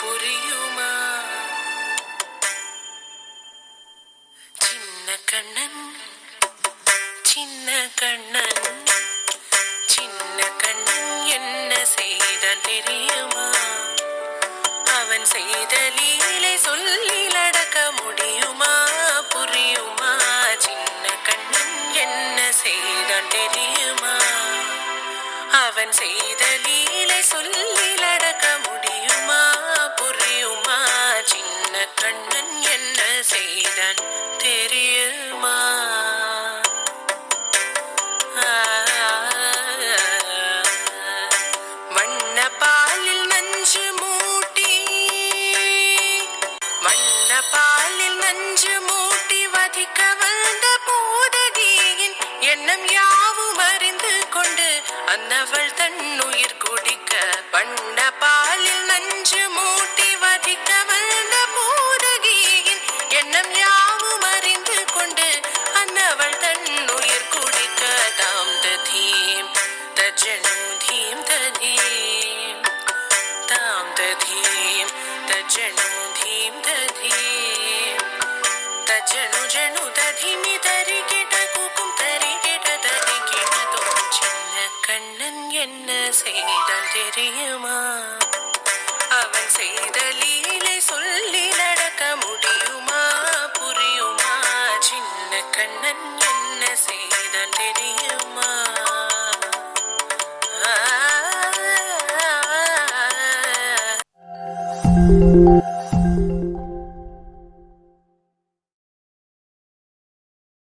புரியுமா? சின்ன கண்ணன் சின்ன கண்ணன் சின்ன கண்ணன் என்ன செய்தான் தெரியுமா? அவன் செய்த லீலை சொல்லி நடக்க முடியுமா? புரியுமா? சின்ன கண்ணன் என்ன செய்தான் தெரியுமா? அவன் செய்த லீலை சொல்லி நடக்க முடியுமா? புரியுமா? சின்ன கண்ணன் என்ன செய்தான் தெரியுமா? வண்ண பாலில் நஞ்சு மூட்டி வண்ண பாலில் நஞ்சு மூட்டி வதிக்க வந்த போதகியின் எண்ணம் யாவும் அறிந்து கொண்டு அன்னவள் தன் உயிர் குடிக்க. வண்ண பாலில் நஞ்சு மூட்டி வதிக்க வந்த போதகியின் எண்ணம் யாவும் அறிந்து கொண்டு அன்னவள் தன் உயிர் குடிக்க. தாம் ததீம் தஜனு தீம் ததீம் தாம் ததீம் தஜனு தீம் ததீம் தஜனு ஜனு ததிமி தரிகிட குக்கும் தரிகிட தரிகிட. சின்ன கண்ணன் என்ன செய்தான் தெரியுமா?